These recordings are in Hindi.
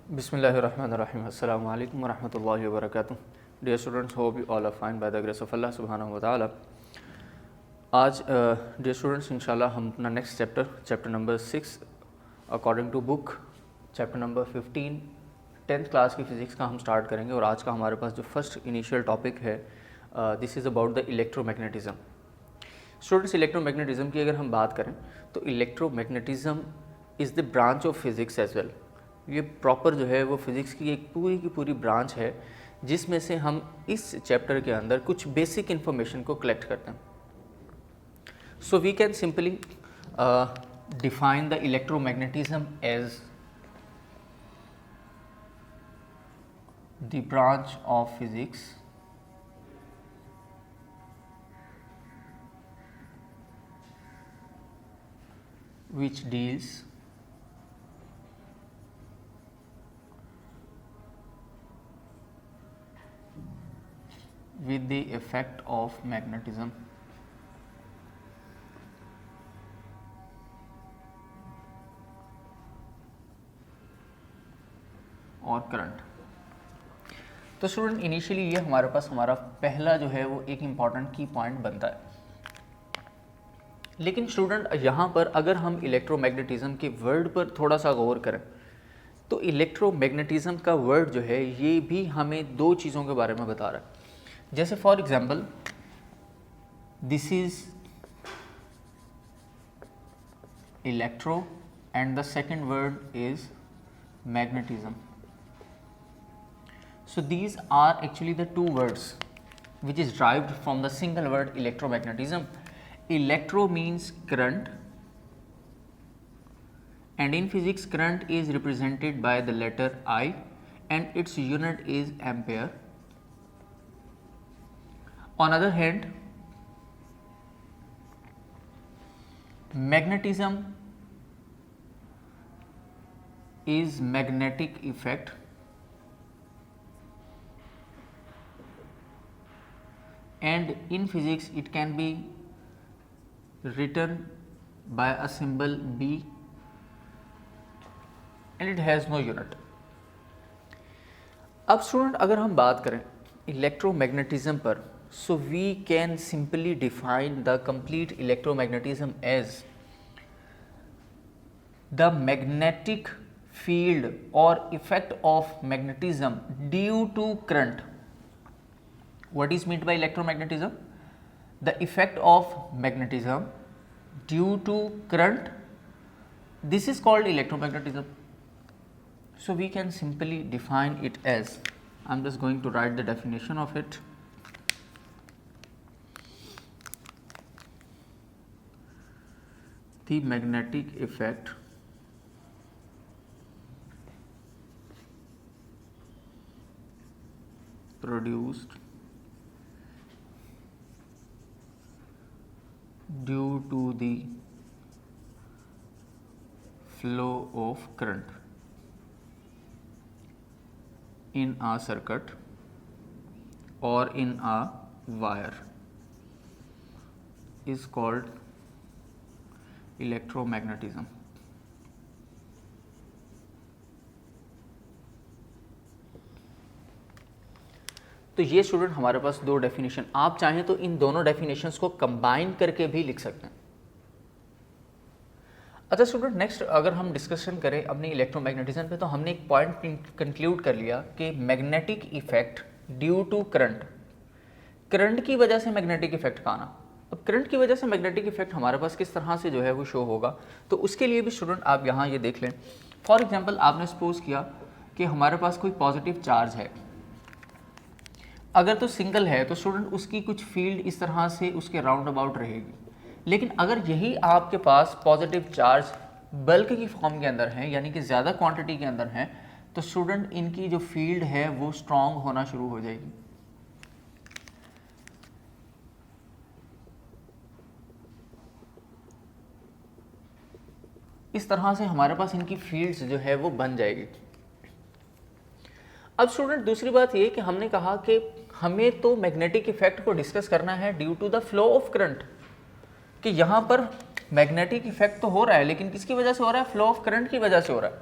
बिस्मिल्लाहिर्रहमानिर्रहीम अस्सलामु अलैकुम वरहमतुल्लाहि वबरकातुहू। Dear students, hope you all are fine by the grace of अल्लाह सुब्हानहू व तआला। आज डियर स्टूडेंट्स इंशाल्लाह हम अपना next chapter number 6 according to book chapter number 15 10th class की फ़िज़िक्स का हम स्टार्ट करेंगे। और आज का हमारे पास जो फर्स्ट इनिशियल टॉपिक है this is about the electromagnetism. Students, electromagnetism की अगर हम बात करें तो electromagnetism is the branch of physics as well. ये प्रॉपर जो है वो फिज़िक्स की एक पूरी की पूरी ब्रांच है जिसमें से हम इस चैप्टर के अंदर कुछ बेसिक इन्फॉर्मेशन को कलेक्ट करते हैं। So we can simply define the electromagnetism as the branch of physics which deals with the effect of magnetism और करंट। तो स्टूडेंट इनिशियली ये हमारे पास हमारा पहला जो है वो एक इम्पॉर्टेंट की पॉइंट बनता है। लेकिन स्टूडेंट यहाँ पर अगर हम इलेक्ट्रोमैग्नेटिज्म के वर्ड पर थोड़ा सा गौर करें तो इलेक्ट्रोमैग्नेटिज्म का वर्ड जो है ये भी हमें दो चीज़ों के बारे में बता रहा है। जैसे for example this is electro and the second word is magnetism. So these are actually the two words which is derived from the single word electromagnetism. Electro means current, and in physics current is represented by the letter I and its unit is ampere. On other hand, magnetism is magnetic effect, and in physics it can be written by a symbol B and it has no unit. अब स्टूडेंट अगर हम बात करें इलेक्ट्रोमैग्नेटिज्म पर, so we can simply define the complete electromagnetism as the magnetic field और effect of magnetism due to current. What is meant by electromagnetism? The effect of magnetism due to current. This is called electromagnetism. So we can simply define it as, I am just going to write the definition of it. The magnetic effect produced due to the flow of current in a circuit or in a wire is called electromagnetism. तो ये स्टूडेंट हमारे पास दो डेफिनेशन, आप चाहें तो इन दोनों डेफिनेशंस को कंबाइन करके भी लिख सकते हैं। अच्छा स्टूडेंट, नेक्स्ट अगर हम डिस्कशन करें अपनी इलेक्ट्रोमैग्नेटिज्म पे, तो हमने एक पॉइंट कंक्लूड कर लिया कि magnetic effect due to current, current की वजह से मैग्नेटिक इफेक्ट का आना। अब करंट की वजह से मैग्नेटिक इफेक्ट हमारे पास किस तरह से जो है वो शो होगा, तो उसके लिए भी स्टूडेंट आप यहाँ ये देख लें। फॉर एग्जाम्पल आपने सपोज किया कि हमारे पास कोई पॉजिटिव चार्ज है, अगर तो सिंगल है तो स्टूडेंट उसकी कुछ फील्ड इस तरह से उसके राउंड अबाउट रहेगी। लेकिन अगर यही आपके पास पॉजिटिव चार्ज बल्क की फॉर्म के अंदर है, यानी कि ज़्यादा क्वांटिटी के अंदर है, तो स्टूडेंट इनकी जो फील्ड है वो स्ट्रांग होना शुरू हो जाएगी। इस तरह से हमारे पास इनकी फील्ड्स जो है वो बन जाएगी। अब स्टूडेंट दूसरी बात ये कि हमने कहा कि हमें तो मैग्नेटिक इफेक्ट को डिस्कस करना है due to the flow of current, कि यहाँ पर मैग्नेटिक इफेक्ट तो हो रहा है लेकिन किसकी वजह से हो रहा है, फ्लो ऑफ करंट की वजह से हो रहा है।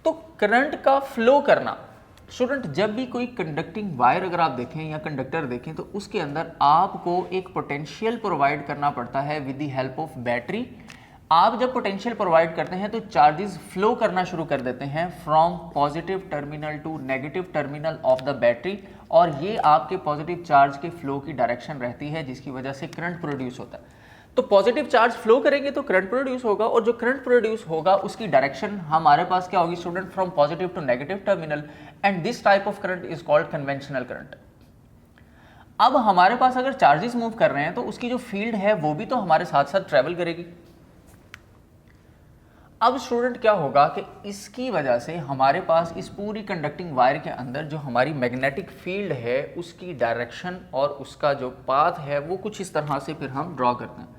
तो करंट का फ्लो करना, स्टूडेंट जब भी कोई कंडक्टिंग वायर अगर आप देखें या कंडक्टर देखें तो उसके अंदर आपको एक पोटेंशियल प्रोवाइड करना पड़ता है with the help of battery. आप जब पोटेंशियल प्रोवाइड करते हैं तो चार्जेस फ्लो करना शुरू कर देते हैं from positive terminal to negative terminal of the battery, और ये आपके पॉजिटिव चार्ज के फ्लो की डायरेक्शन रहती है जिसकी वजह से करंट प्रोड्यूस होता है। तो पॉजिटिव चार्ज फ्लो करेंगे तो करंट प्रोड्यूस होगा, और जो करंट प्रोड्यूस होगा उसकी डायरेक्शन हमारे पास क्या होगी student, from positive to negative terminal, and this type of current is called conventional current. अब हमारे पास अगर चार्जेस मूव कर रहे हैं तो उसकी जो फील्ड है वो भी तो हमारे साथ साथ ट्रेवल करेगी। अब स्टूडेंट क्या होगा कि इसकी वजह से हमारे पास इस पूरी कंडक्टिंग वायर के अंदर जो हमारी मैग्नेटिक फील्ड है उसकी डायरेक्शन और उसका जो पाथ है वो कुछ इस तरह से फिर हम ड्रॉ करते हैं।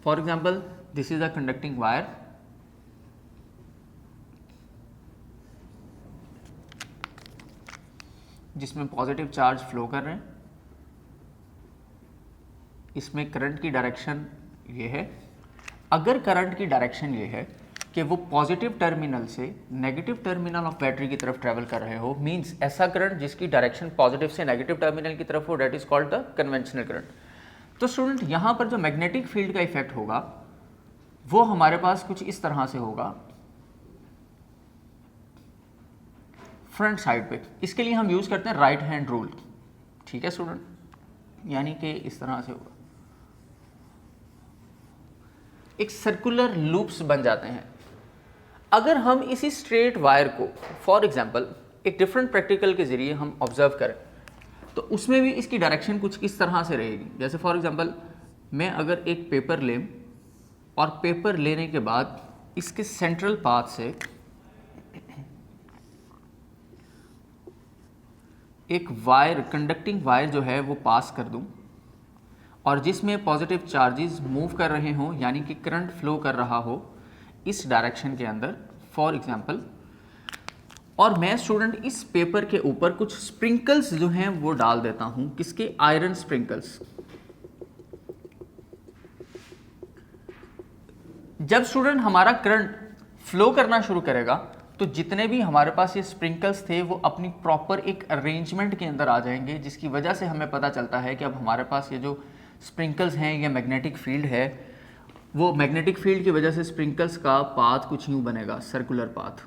For example this is a conducting wire, जिसमें पॉजिटिव चार्ज फ्लो कर रहे हैं, इसमें करंट की डायरेक्शन ये है। अगर करंट की डायरेक्शन ये है कि वो पॉजिटिव टर्मिनल से नेगेटिव टर्मिनल ऑफ बैटरी की तरफ ट्रेवल कर रहे हो, मींस ऐसा करंट जिसकी डायरेक्शन पॉजिटिव से नेगेटिव टर्मिनल की तरफ हो, that is called the conventional current. तो स्टूडेंट यहाँ पर जो मैग्नेटिक फील्ड का इफेक्ट होगा वो हमारे पास कुछ इस तरह से होगा फ्रंट साइड पे। इसके लिए हम यूज करते हैं राइट हैंड रूल, ठीक है स्टूडेंट, यानी कि इस तरह से होगा, एक सर्कुलर लूप्स बन जाते हैं। अगर हम इसी स्ट्रेट वायर को फॉर एग्जांपल एक डिफरेंट प्रैक्टिकल के जरिए हम ऑब्जर्व करें तो उसमें भी इसकी डायरेक्शन कुछ इस तरह से रहेगी। जैसे फॉर एग्जांपल मैं अगर एक पेपर लें और पेपर लेने के बाद इसके सेंट्रल पाथ से एक वायर, कंडक्टिंग वायर जो है वो पास कर दूं और जिसमें पॉजिटिव चार्जेस मूव कर रहे हों, यानी कि करंट फ्लो कर रहा हो इस डायरेक्शन के अंदर फॉर एग्जांपल, और मैं स्टूडेंट इस पेपर के ऊपर कुछ स्प्रिंकल्स जो हैं वो डाल देता हूं, किसके, आयरन स्प्रिंकल्स। जब स्टूडेंट हमारा करंट फ्लो करना शुरू करेगा तो जितने भी हमारे पास ये स्प्रिंकल्स थे वो अपनी प्रॉपर एक अरेंजमेंट के अंदर आ जाएंगे, जिसकी वजह से हमें पता चलता है कि अब हमारे पास ये जो स्प्रिंकल्स हैं, ये मैग्नेटिक फील्ड है, वो मैग्नेटिक फील्ड की वजह से स्प्रिंकल्स का पाथ कुछ यूं बनेगा, सर्कुलर पाथ।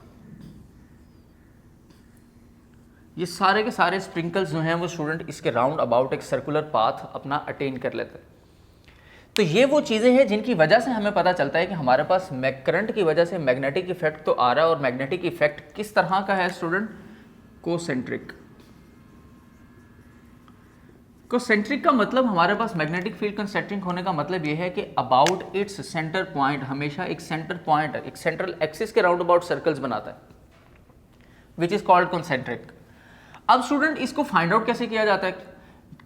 ये सारे के सारे स्प्रिंकल्स जो हैं वो स्टूडेंट इसके राउंड अबाउट एक सर्कुलर पाथ अपना अटेन कर लेते हैं। तो ये वो चीज़ें हैं जिनकी वजह से हमें पता चलता है कि हमारे पास करंट की वजह से मैग्नेटिक इफेक्ट तो आ रहा है, और मैग्नेटिक इफेक्ट किस तरह का है स्टूडेंट, कोसेंट्रिक। कोसेंट्रिक का मतलब हमारे पास मैग्नेटिक फील्ड कंसेंट्रिक होने का मतलब ये है कि अबाउट इट्स सेंटर पॉइंट हमेशा एक सेंटर पॉइंट, एक सेंट्रल एक्सिस के राउंड अबाउट सर्कल्स बनाता है, विच इज कॉल्ड कंसेंट्रिक। अब स्टूडेंट इसको फाइंड आउट कैसे किया जाता है,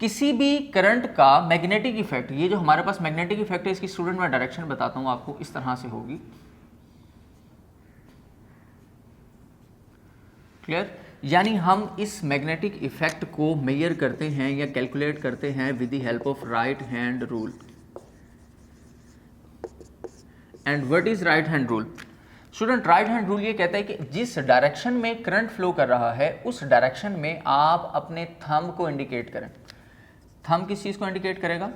किसी भी करंट का मैग्नेटिक इफेक्ट, ये जो हमारे पास मैग्नेटिक इफेक्ट है इसकी स्टूडेंट मैं डायरेक्शन बताता हूं आपको, इस तरह से होगी, क्लियर। यानी हम इस मैग्नेटिक इफेक्ट को मेजर करते हैं या कैलकुलेट करते हैं with the help of right hand rule. And what is right hand rule student, right hand rule ये कहता है कि जिस डायरेक्शन में करंट फ्लो कर रहा है उस डायरेक्शन में आप अपने थंब को इंडिकेट करें। थंब किस चीज को इंडिकेट करेगा,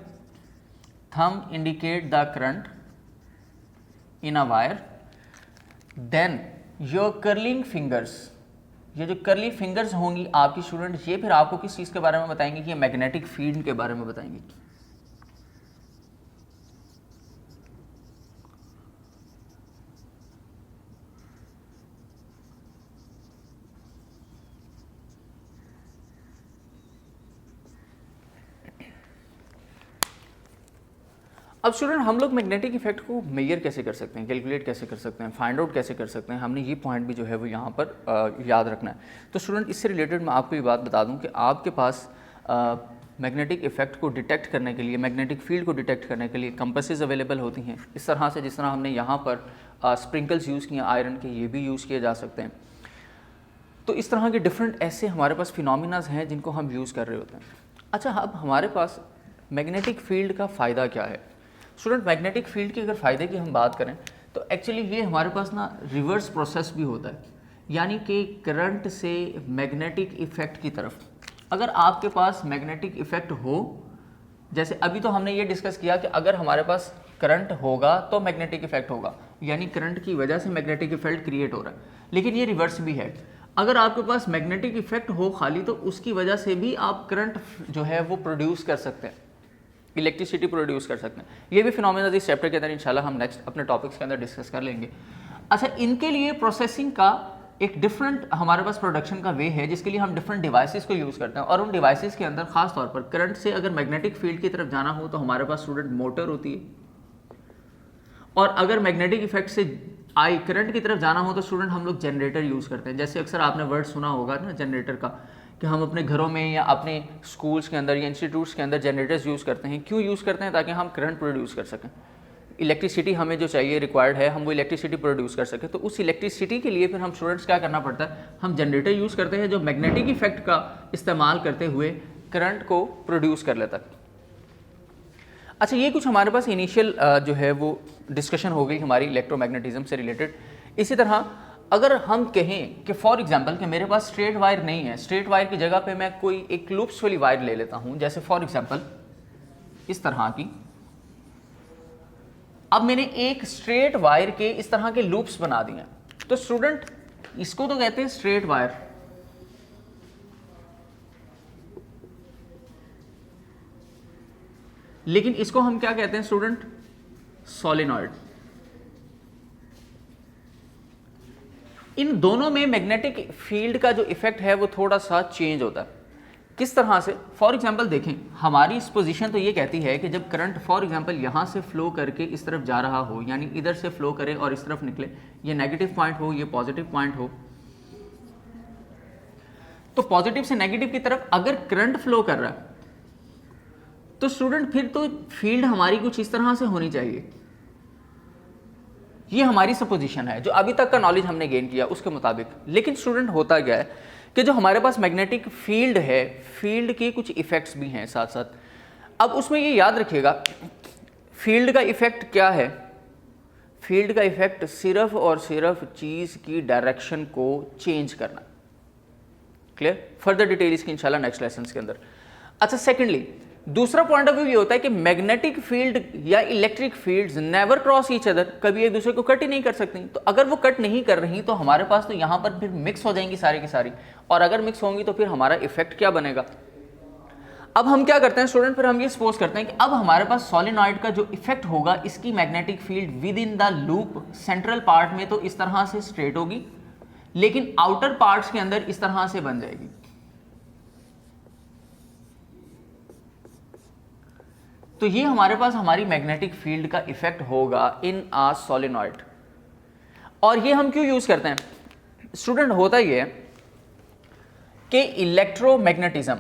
thumb indicate the current in a wire, then your curling fingers, ये जो कर्ली फिंगर्स होंगी आपकी स्टूडेंट, ये फिर आपको किस चीज के बारे में बताएंगे कि ये मैग्नेटिक फील्ड के बारे में बताएंगे। अब स्टूडेंट हम लोग मैग्नेटिक इफेक्ट को मेजर कैसे कर सकते हैं, कैलकुलेट कैसे कर सकते हैं, फाइंड आउट कैसे कर सकते हैं, हमने ये पॉइंट भी जो है वो यहाँ पर याद रखना है। तो स्टूडेंट इससे रिलेटेड मैं आपको ये बात बता दूँ कि आपके पास मैग्नेटिक इफेक्ट को डिटेक्ट करने के लिए, मैग्नेटिक फील्ड को डिटेक्ट करने के लिए कंपसेस अवेलेबल होती हैं, इस तरह से जिस तरह हमने यहाँ पर स्प्रिंकल्स यूज़ किए आयरन के, ये भी यूज़ किए जा सकते हैं। तो इस तरह के डिफरेंट ऐसे हमारे पास फिनोमिनाज हैं जिनको हम यूज़ कर रहे होते हैं। अच्छा, अब हमारे पास मैग्नेटिक फील्ड का फ़ायदा क्या है स्टूडेंट, मैग्नेटिक फील्ड के अगर फ़ायदे की हम बात करें तो एक्चुअली ये हमारे पास ना रिवर्स प्रोसेस भी होता है, यानी कि करंट से मैग्नेटिक इफेक्ट की तरफ। अगर आपके पास मैग्नेटिक इफेक्ट हो, जैसे अभी तो हमने ये डिस्कस किया कि अगर हमारे पास करंट होगा तो मैग्नेटिक इफेक्ट होगा, यानी करंट की वजह से मैग्नेटिक इफेक्ट क्रिएट हो रहा है, लेकिन ये रिवर्स भी है। अगर आपके पास मैग्नेटिक इफेक्ट हो खाली तो उसकी वजह से भी आप करंट जो है वो प्रोड्यूस कर सकते हैं, इलेक्ट्रिसिटी प्रोड्यूस कर सकते हैं। ये भी फिनोमेना इस चैप्टर के अंदर इंशाल्लाह हम नेक्स्ट अपने टॉपिक्स के अंदर डिस्कस कर लेंगे। अच्छा, इनके लिए प्रोसेसिंग का एक डिफरेंट हमारे पास प्रोडक्शन का वे है, जिसके लिए हम डिफरेंट डिवाइसेस को यूज़ करते हैं, और उन डिवाइसेस के अंदर खास तौर पर करंट से अगर मैग्नेटिक फील्ड की तरफ जाना हो तो हमारे पास स्टूडेंट मोटर होती है, और अगर मैग्नेटिक इफेक्ट से आई करंट की तरफ जाना हो तो स्टूडेंट हम लोग जनरेटर यूज़ करते हैं। जैसे अक्सर आपने वर्ड सुना होगा ना जनरेटर का, कि हम अपने घरों में या अपने स्कूल्स के अंदर या इंस्टीट्यूट्स के अंदर जनरेटर्स यूज़ करते हैं। क्यों यूज़ करते हैं? ताकि हम करंट प्रोड्यूस कर सकें, इलेक्ट्रिसिटी हमें जो चाहिए रिक्वायर्ड है, हम वो इलेक्ट्रिसिटी प्रोड्यूस कर सकें। तो उस इलेक्ट्रिसिटी के लिए फिर हम स्टूडेंट्स क्या करना पड़ता है, हम जनरेटर यूज़ करते हैं जो मैग्नेटिक इफेक्ट का इस्तेमाल करते हुए करंट को प्रोड्यूस कर लेता है। अच्छा, ये कुछ हमारे पास इनिशियल जो है वो डिस्कशन हो गई हमारी इलेक्ट्रोमैग्नेटिज्म से रिलेटेड। इसी तरह अगर हम कहें कि फॉर एग्जांपल कि मेरे पास स्ट्रेट वायर नहीं है, स्ट्रेट वायर की जगह पे मैं कोई एक लूप्स वाली वायर ले लेता हूं, जैसे फॉर एग्जांपल इस तरह की। अब मैंने एक स्ट्रेट वायर के इस तरह के लूप्स बना दिए हैं, तो स्टूडेंट इसको तो कहते हैं स्ट्रेट वायर, लेकिन इसको हम क्या कहते हैं स्टूडेंट? सोलेनॉइड। इन दोनों में मैग्नेटिक फील्ड का जो इफेक्ट है वो थोड़ा सा चेंज होता है। किस तरह से? फॉर एग्जांपल देखें, हमारी इस पोजीशन तो ये कहती है कि जब करंट फॉर एग्जांपल यहाँ से फ्लो करके इस तरफ जा रहा हो, यानी इधर से फ्लो करे और इस तरफ निकले, ये नेगेटिव पॉइंट हो, ये पॉजिटिव पॉइंट हो, तो पॉजिटिव से नेगेटिव की तरफ अगर करंट फ्लो कर रहा है तो स्टूडेंट फिर तो फील्ड हमारी कुछ इस तरह से होनी चाहिए। ये हमारी सपोजिशन है जो अभी तक का नॉलेज हमने गेन किया उसके मुताबिक। लेकिन स्टूडेंट होता क्या है कि जो हमारे पास मैग्नेटिक फील्ड है, फील्ड के कुछ इफेक्ट्स भी हैं साथ साथ। अब उसमें ये याद रखिएगा, फील्ड का इफेक्ट क्या है? फील्ड का इफेक्ट सिर्फ और सिर्फ चीज़ की डायरेक्शन को चेंज करना। क्लियर? फर्दर डिटेल इसकी इंशाल्लाह नेक्स्ट लेसन के अंदर। अच्छा, सेकेंडली दूसरा पॉइंट ऑफ व्यू ये होता है कि मैग्नेटिक फील्ड या electric fields never cross each other, कभी एक दूसरे को कट ही नहीं कर सकती। तो अगर वो कट नहीं कर रही तो हमारे पास तो यहाँ पर फिर मिक्स हो जाएंगी सारी की सारी, और अगर मिक्स होंगी तो फिर हमारा इफेक्ट क्या बनेगा? अब हम क्या करते हैं स्टूडेंट, फिर हम ये सपोज करते हैं कि अब हमारे पास सोलेनॉइड का जो इफेक्ट होगा, इसकी magnetic field with in the loop central part में तो इस तरह से स्ट्रेट होगी, लेकिन आउटर पार्ट्स के अंदर इस तरह से बन जाएगी। तो ये हमारे पास हमारी मैग्नेटिक फील्ड का इफेक्ट होगा इन आ सोलेनॉइड। और ये हम क्यों यूज करते हैं स्टूडेंट? होता ये है कि इलेक्ट्रोमैग्नेटिज्म,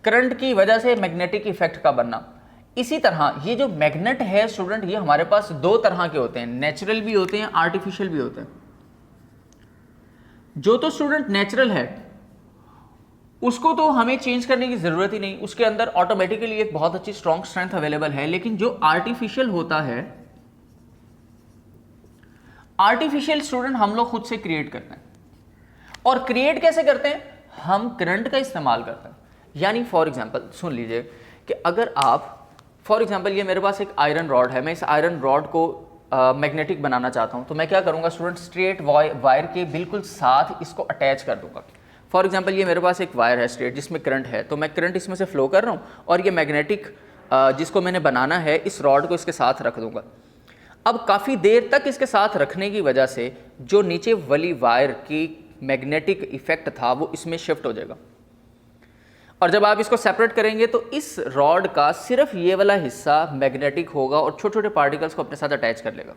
करंट की वजह से मैग्नेटिक इफेक्ट का बनना। इसी तरह ये जो मैग्नेट है स्टूडेंट, ये हमारे पास दो तरह के होते हैं, नेचुरल भी होते हैं, आर्टिफिशियल भी होते हैं। जो तो स्टूडेंट नेचुरल है उसको तो हमें चेंज करने की जरूरत ही नहीं, उसके अंदर ऑटोमेटिकली एक बहुत अच्छी स्ट्रॉन्ग स्ट्रेंथ अवेलेबल है। लेकिन जो आर्टिफिशियल होता है, आर्टिफिशियल स्टूडेंट हम लोग खुद से क्रिएट करते हैं। और क्रिएट कैसे करते हैं? हम करंट का इस्तेमाल करते हैं। यानी फॉर एग्जांपल सुन लीजिए कि अगर आप फॉर एग्जांपल ये मेरे पास एक आयरन रॉड है, मैं इस आयरन रॉड को मैग्नेटिक बनाना चाहता हूं, तो मैं क्या करूंगा स्टूडेंट? स्ट्रेट वायर के बिल्कुल साथ इसको अटैच कर दूंगा। फॉर एग्जांपल ये मेरे पास एक वायर है स्ट्रेट जिसमें करंट है, तो मैं करंट इसमें से फ्लो कर रहा हूँ और ये मैग्नेटिक जिसको मैंने बनाना है इस रॉड को इसके साथ रख दूंगा। अब काफ़ी देर तक इसके साथ रखने की वजह से जो नीचे वाली वायर की मैग्नेटिक इफेक्ट था वो इसमें शिफ्ट हो जाएगा, और जब आप इसको सेपरेट करेंगे तो इस रॉड का सिर्फ ये वाला हिस्सा मैग्नेटिक होगा और छोटे छोटे पार्टिकल्स को अपने साथ अटैच कर लेगा।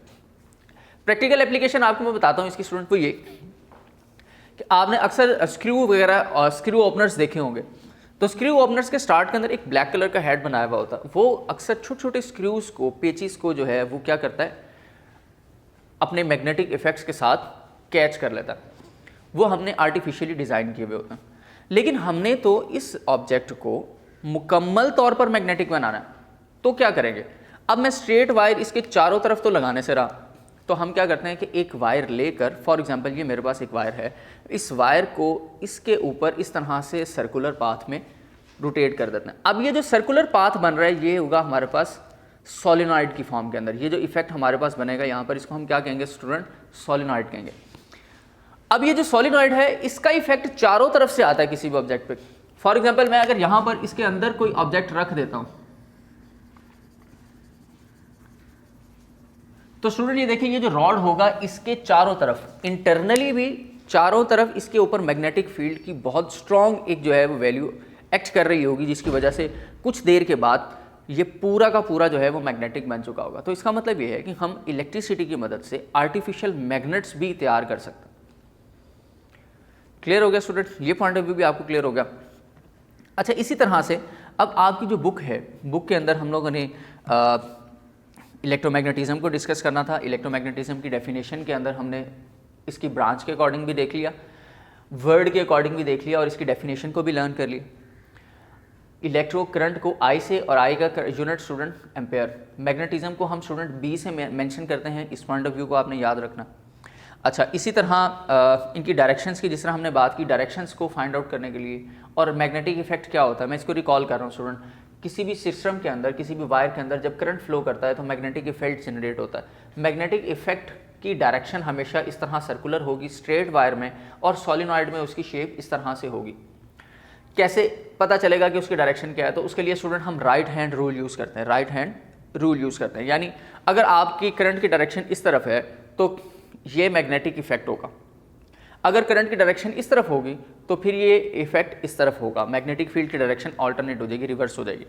प्रैक्टिकल एप्लीकेशन आपको मैं बताता हूँ इसकी स्टूडेंट, वो ये कि आपने अक्सर स्क्रू वगैरह और स्क्रू ओपनर्स देखे होंगे। तो स्क्रू ओपनर्स के स्टार्ट के अंदर एक ब्लैक कलर का हेड बनाया हुआ होता है, वो अक्सर छोटे छोटे स्क्रूज को, पेचिस को जो है वो क्या करता है, अपने मैग्नेटिक इफेक्ट्स के साथ कैच कर लेता है। वो हमने आर्टिफिशियली डिज़ाइन किए हुए होते हैं। लेकिन हमने तो इस ऑब्जेक्ट को मुकम्मल तौर पर मैग्नेटिक बनाना है, तो क्या करेंगे? अब मैं स्ट्रेट वायर इसके चारों तरफ तो लगाने से रहा, तो हम क्या करते हैं कि एक वायर लेकर, फॉर एग्जांपल ये मेरे पास एक वायर है, इस वायर को इसके ऊपर इस तरह से सर्कुलर पाथ में रोटेट कर देते हैं। अब ये जो सर्कुलर पाथ बन रहा है ये होगा हमारे पास सोलिनॉइड की फॉर्म के अंदर। ये जो इफेक्ट हमारे पास बनेगा यहाँ पर, इसको हम क्या कहेंगे स्टूडेंट? सोलिनॉइड कहेंगे। अब ये जो सोलिनॉइड है इसका इफेक्ट चारों तरफ से आता है किसी भी ऑब्जेक्ट पे। फॉर एग्जांपल मैं अगर यहाँ पर इसके अंदर कोई ऑब्जेक्ट रख देता हूँ तो स्टूडेंट ये देखिए, ये जो रॉड होगा इसके चारों तरफ, इंटरनली भी चारों तरफ इसके ऊपर मैग्नेटिक फील्ड की बहुत स्ट्रॉन्ग एक जो है वो वैल्यू एक्ट कर रही होगी, जिसकी वजह से कुछ देर के बाद ये पूरा का पूरा जो है वो मैग्नेटिक बन चुका होगा। तो इसका मतलब ये है कि हम इलेक्ट्रिसिटी की मदद से आर्टिफिशियल मैग्नेट्स भी तैयार कर सकते हैं। क्लियर हो गया स्टूडेंट? ये पॉइंट ऑफ व्यू भी आपको क्लियर हो गया। अच्छा, इसी तरह से अब आपकी जो बुक है, बुक के अंदर हम लोगों ने इलेक्ट्रोमैग्नेटिज्म को डिस्कस करना था। इलेक्ट्रोमैग्नेटिज्म की डेफिनेशन के अंदर हमने इसकी ब्रांच के अकॉर्डिंग भी देख लिया, वर्ड के अकॉर्डिंग भी देख लिया और इसकी डेफिनेशन को भी लर्न कर लिया। इलेक्ट्रो करंट को आई से, और आई का यूनिट स्टूडेंट एम्पेयर। मैग्नेटिज्म को हम स्टूडेंट बी से मेंशन करते हैं। इस पॉइंट ऑफ व्यू को आपने याद रखना। अच्छा, इसी तरह इनकी डायरेक्शंस की जिस तरह हमने बात की, डायरेक्शंस को फाइंड आउट करने के लिए, और मैग्नेटिक इफेक्ट क्या होता है मैं इसको रिकॉल कर रहा हूँ स्टूडेंट। किसी भी सिस्टम के अंदर, किसी भी वायर के अंदर जब करंट फ्लो करता है तो मैग्नेटिक इफेक्ट जनरेट होता है। मैग्नेटिक इफेक्ट की डायरेक्शन हमेशा इस तरह सर्कुलर होगी स्ट्रेट वायर में, और सोलिनॉइड में उसकी शेप इस तरह से होगी। कैसे पता चलेगा कि उसकी डायरेक्शन क्या है? तो उसके लिए स्टूडेंट हम राइट हैंड रूल यूज़ करते हैं। राइट हैंड रूल यूज़ करते हैं, यानी अगर आपकी करंट की डायरेक्शन इस तरफ है तो ये मैग्नेटिक इफेक्ट होगा। अगर करंट की डायरेक्शन इस तरफ होगी तो फिर ये इफेक्ट इस तरफ होगा। मैग्नेटिक फील्ड की डायरेक्शन ऑल्टरनेट हो जाएगी, रिवर्स हो जाएगी।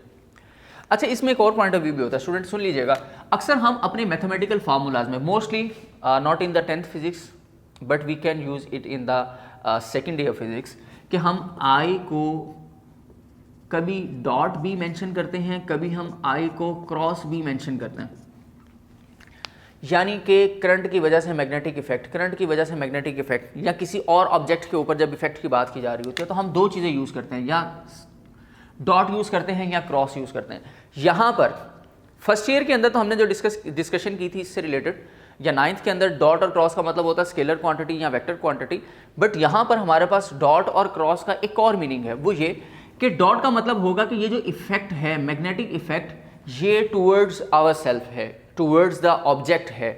अच्छा, इसमें एक और पॉइंट ऑफ व्यू भी होता है स्टूडेंट, सुन लीजिएगा। अक्सर हम अपने मैथमेटिकल फार्मूलाज में, mostly not in the 10th physics but we can use it in the second year physics, कि हम आई को कभी डॉट भी मेंशन करते हैं, कभी हम आई को क्रॉस भी मेंशन करते हैं। यानी कि करंट की वजह से मैग्नेटिक इफेक्ट, करंट की वजह से मैग्नेटिक इफेक्ट, या किसी और ऑब्जेक्ट के ऊपर जब इफेक्ट की बात की जा रही होती है तो हम दो चीज़ें यूज़ करते हैं, या डॉट यूज़ करते हैं या क्रॉस यूज़ करते हैं। यहाँ पर फर्स्ट ईयर के अंदर तो हमने जो डिस्कशन की थी इससे रिलेटेड, या 9th के अंदर डॉट और क्रॉस का मतलब होता है स्केलर क्वांटिटी या वेक्टर क्वांटिटी। बट यहाँ पर हमारे पास डॉट और क्रॉस का एक और मीनिंग है, वो ये कि डॉट का मतलब होगा कि ये जो इफेक्ट है, मैग्नेटिक इफेक्ट, ये टूवर्ड्स आवर सेल्फ है, टूवर्ड्स द ऑब्जेक्ट है।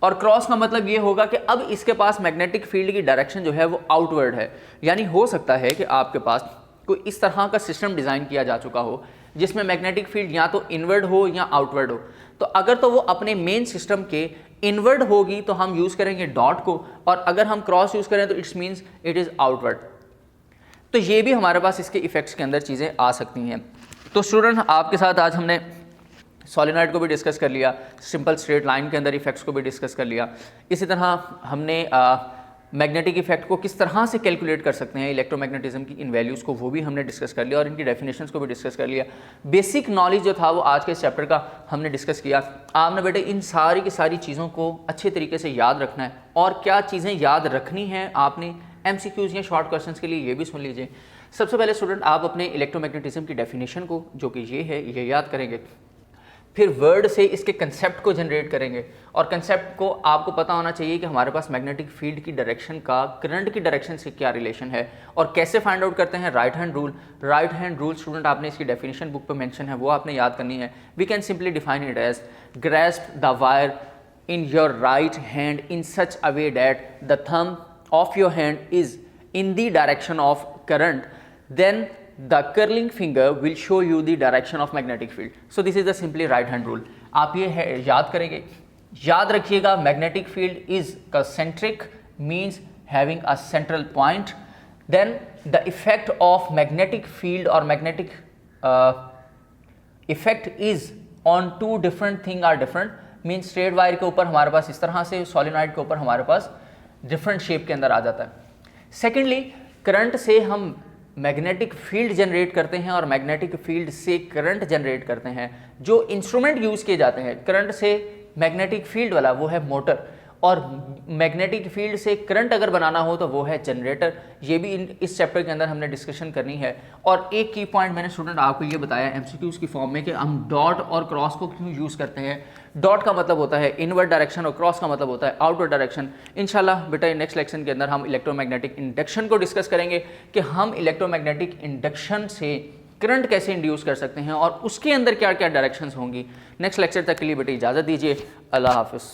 और क्रॉस का मतलब ये होगा कि अब इसके पास मैग्नेटिक फील्ड की डायरेक्शन जो है वो आउटवर्ड है। यानी हो सकता है कि आपके पास कोई इस तरह का सिस्टम डिज़ाइन किया जा चुका हो जिसमें मैग्नेटिक फील्ड या तो इनवर्ड हो या आउटवर्ड हो। तो अगर तो वो अपने मेन सिस्टम के इनवर्ड होगी तो हम यूज़ करेंगे डॉट को, और अगर हम क्रॉस यूज़ करें तो it's means it is outward. तो ये भी हमारे पास इसके इफेक्ट्स के अंदर चीज़ें आ सकती हैं। तो स्टूडेंट, आपके साथ आज हमने सोलिनॉइड को भी डिस्कस कर लिया, सिंपल स्ट्रेट लाइन के अंदर इफेक्ट्स को भी डिस्कस कर लिया। इसी तरह हमने मैग्नेटिक इफेक्ट को किस तरह से कैलकुलेट कर सकते हैं, इलेक्ट्रोमैग्नेटिज्म की इन वैल्यूज़ को, वो भी हमने डिस्कस कर लिया, और इनकी डेफिनेशंस को भी डिस्कस कर लिया। बेसिक नॉलेज जो था वो आज के इस चैप्टर का हमने डिस्कस किया। आपने बेटे इन सारी की सारी चीज़ों को अच्छे तरीके से याद रखना है, और क्या चीज़ें याद रखनी हैं आपने MCQs या शॉर्ट क्वेश्चंस के लिए ये भी सुन लीजिए। सबसे पहले स्टूडेंट, आप अपने इलेक्ट्रोमैग्नेटिज्म की डेफिनेशन को, जो कि ये है, ये याद करेंगे। फिर वर्ड से इसके कंसेप्ट को जनरेट करेंगे, और कंसेप्ट को आपको पता होना चाहिए कि हमारे पास मैग्नेटिक फील्ड की डायरेक्शन का करंट की डायरेक्शन से क्या रिलेशन है, और कैसे फाइंड आउट करते हैं। Right hand rule, right hand rule student आपने इसकी डेफिनेशन बुक पे मेंशन है, वो आपने याद करनी है। We can simply define it as grasp the wire in your right hand in such a way that the thumb of your hand is in the direction of current, then the curling finger will show you the direction of magnetic field. So this is the simply right hand rule. आप ये याद करेंगे, याद रखिएगा। magnetic field is concentric, means having a central point. Then the effect of magnetic field or magnetic effect is on two different thing are different. means straight wire के ऊपर हमारे पास इस तरह से, solenoid के ऊपर हमारे पास different shape के अंदर आ जाता है। Secondly, करंट से हम मैग्नेटिक फील्ड जनरेट करते हैं, और मैग्नेटिक फील्ड से करंट जनरेट करते हैं। जो इंस्ट्रूमेंट यूज़ किए जाते हैं करंट से मैग्नेटिक फील्ड वाला, वो है मोटर, और मैग्नेटिक फील्ड से करंट अगर बनाना हो तो वो है जनरेटर। ये भी इस चैप्टर के अंदर हमने डिस्कशन करनी है। और एक की पॉइंट मैंने स्टूडेंट आपको ये बताया एमसीक्यूज की फॉर्म में कि हम डॉट और क्रॉस को क्यों यूज़ करते हैं। डॉट का मतलब होता है इनवर्ड डायरेक्शन और क्रॉस का मतलब होता है आउटवर्ड डायरेक्शन। इंशाल्लाह बेटा नेक्स्ट लेक्शन के अंदर हम इलेक्ट्रोमैग्नेटिक इंडक्शन को डिस्कस करेंगे कि हम इलेक्ट्रोमैग्नेटिक इंडक्शन से करंट कैसे इंड्यूस कर सकते हैं और उसके अंदर क्या क्या डायरेक्शंस होंगी। नेक्स्ट लेक्चर तक के लिए बेटा इजाज़त दीजिए। अल्लाह हाफिज़।